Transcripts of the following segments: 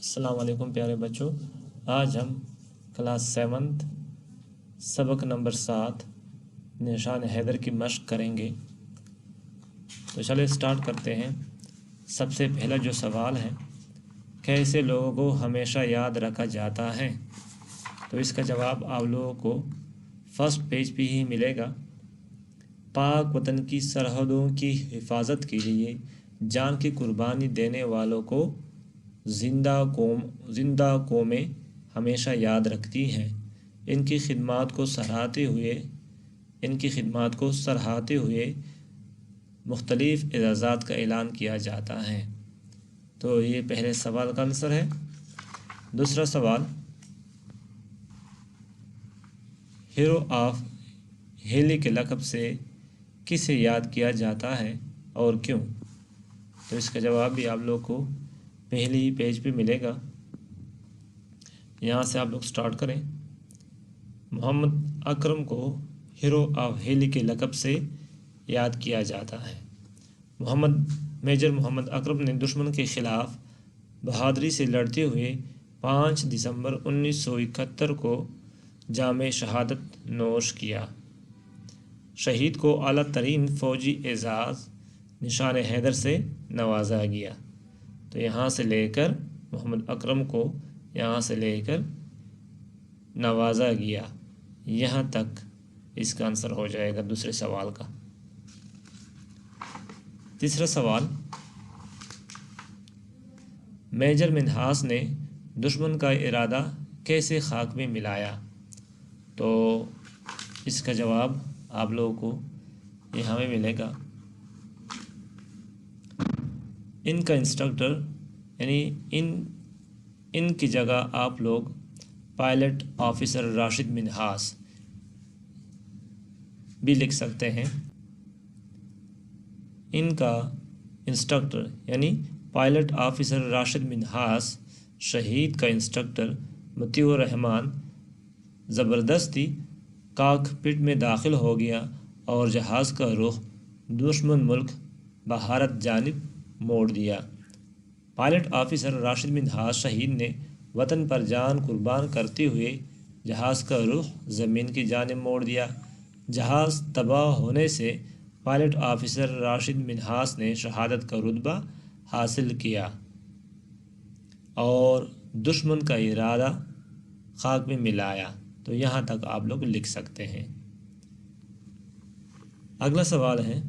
السلام علیکم پیارے بچوں، آج ہم کلاس 7 سبق نمبر 7 نشان حیدر کی مشق کریں گے۔ تو چلے سٹارٹ کرتے ہیں۔ سب سے پہلا جو سوال ہے، کیسے لوگوں کو ہمیشہ یاد رکھا جاتا ہے؟ تو اس کا جواب آپ لوگوں کو فرسٹ پیج پہ ہی ملے گا۔ پاک وطن کی سرحدوں کی حفاظت کے لیے جان کی قربانی دینے والوں کو زندہ قومیں ہمیشہ یاد رکھتی ہیں۔ ان کی خدمات کو سراہتے ہوئے مختلف اعزازات کا اعلان کیا جاتا ہے۔ تو یہ پہلے سوال کا آنسر ہے۔ دوسرا سوال، ہیرو آف ہیلی کے لقب سے کسے یاد کیا جاتا ہے اور کیوں؟ تو اس کا جواب بھی آپ لوگ کو پہلی ہی پیج پہ ملے گا۔ یہاں سے آپ لوگ سٹارٹ کریں۔ محمد اکرم کو ہیرو آف ہیلی کے لقب سے یاد کیا جاتا ہے۔ میجر محمد اکرم نے دشمن کے خلاف بہادری سے لڑتے ہوئے 5 دسمبر 1971 کو جام شہادت نوش کیا۔ شہید کو اعلیٰ ترین فوجی اعزاز نشان حیدر سے نوازا گیا۔ تو یہاں سے لے کر محمد اکرم کو یہاں سے لے کر نوازا گیا، یہاں تک اس کا آنسر ہو جائے گا دوسرے سوال کا۔ تیسرا سوال، میجر منہاس نے دشمن کا ارادہ کیسے خاک میں ملایا؟ تو اس کا جواب آپ لوگوں کو یہاں میں ملے گا۔ ان کا انسٹرکٹر یعنی ان کی جگہ آپ لوگ پائلٹ آفیسر راشد منہاس بھی لکھ سکتے ہیں۔ ان کا انسٹرکٹر یعنی پائلٹ آفیسر راشد منہاس شہید کا انسٹرکٹر مطیع الرحمن زبردستی کاک پٹ میں داخل ہو گیا اور جہاز کا رخ دشمن ملک بھارت جانب موڑ دیا۔ پائلٹ آفیسر راشد منہاس شہید نے وطن پر جان قربان کرتے ہوئے جہاز کا رخ زمین کی جانب موڑ دیا۔ جہاز تباہ ہونے سے پائلٹ آفیسر راشد منہاس نے شہادت کا رتبہ حاصل کیا اور دشمن کا ارادہ خاک میں ملایا۔ تو یہاں تک آپ لوگ لکھ سکتے ہیں۔ اگلا سوال ہے،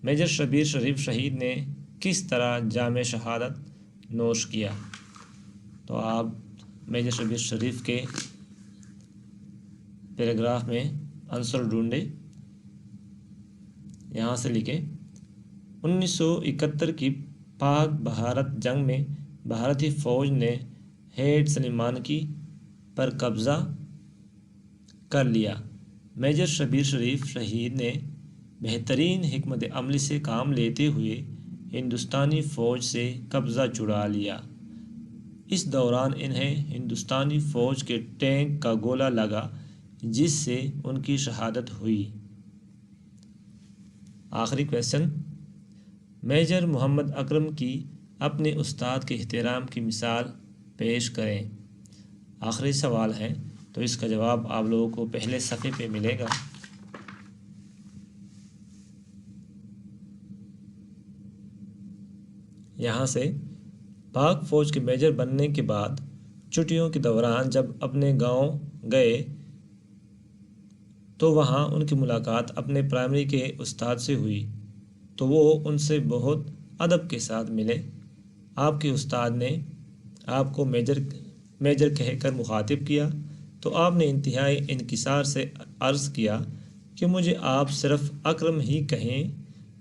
میجر شبیر شریف شہید نے کس طرح جام شہادت نوش کیا؟ تو آپ میجر شبیر شریف کے پیراگراف میں آنسر ڈھونڈے، یہاں سے لکھیں۔ 1971 کی پاک بھارت جنگ میں بھارتی فوج نے ہیڈ سلیمانکی پر قبضہ کر لیا۔ میجر شبیر شریف شہید نے بہترین حکمت عملی سے کام لیتے ہوئے ہندوستانی فوج سے قبضہ چھڑا لیا۔ اس دوران انہیں ہندوستانی فوج کے ٹینک کا گولہ لگا جس سے ان کی شہادت ہوئی۔ آخری کویشچن، میجر محمد اکرم کی اپنے استاد کے احترام کی مثال پیش کریں۔ آخری سوال ہے، تو اس کا جواب آپ لوگوں کو پہلے صفحے پہ ملے گا۔ یہاں سے پاک فوج کے میجر بننے کے بعد چھٹیوں کے دوران جب اپنے گاؤں گئے تو وہاں ان کی ملاقات اپنے پرائمری کے استاد سے ہوئی، تو وہ ان سے بہت ادب کے ساتھ ملے۔ آپ کے استاد نے آپ کو میجر کہہ کر مخاطب کیا تو آپ نے انتہائی انکسار سے عرض کیا کہ مجھے آپ صرف اکرم ہی کہیں،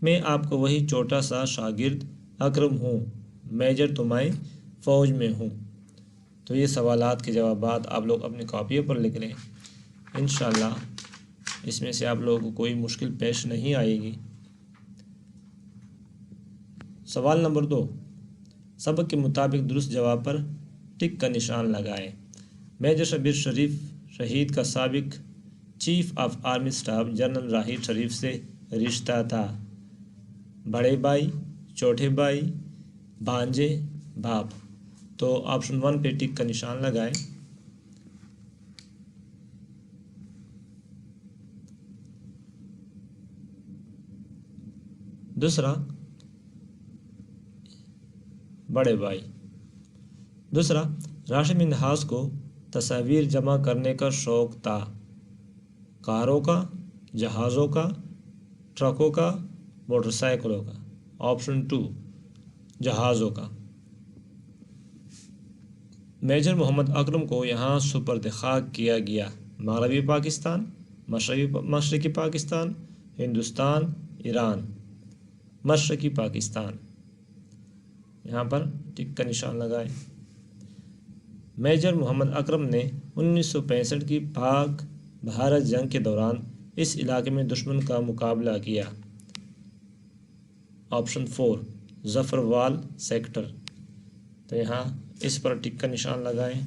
میں آپ کا وہی چھوٹا سا شاگرد اکرم ہوں، میجر تو میں فوج میں ہوں۔ تو یہ سوالات کے جوابات آپ لوگ اپنی کاپیوں پر لکھ لیں، انشاءاللہ اس میں سے آپ لوگوں کو کوئی مشکل پیش نہیں آئے گی۔ سوال نمبر 2، سبق کے مطابق درست جواب پر ٹک کا نشان لگائیں۔ میجر شبیر شریف شہید کا سابق chief of army staff general Raheel Sharif سے رشتہ تھا۔ بڑے بھائی، چھوٹے بھائی، بھانجے، باپ۔ تو آپشن 1 پہ ٹک کا نشان لگائیں۔ دوسرا بڑے بھائی۔ دوسرا، راشد منہاس کو تصاویر جمع کرنے کا شوق تھا۔ کاروں کا، جہازوں کا، ٹرکوں کا، موٹر سائیکلوں کا۔ آپشن 2 جہازوں کا۔ میجر محمد اکرم کو یہاں سپرد خاک کیا گیا۔ مغربی پاکستان، مشرقی پاکستان، ہندوستان، ایران۔ مشرقی پاکستان، یہاں پر ٹک کا نشان لگائیں۔ میجر محمد اکرم نے 1965 کی پاک بھارت جنگ کے دوران اس علاقے میں دشمن کا مقابلہ کیا۔ آپشن 4 ظفر وال سیکٹر۔ تو یہاں اس پر ٹک کا نشان لگائیں۔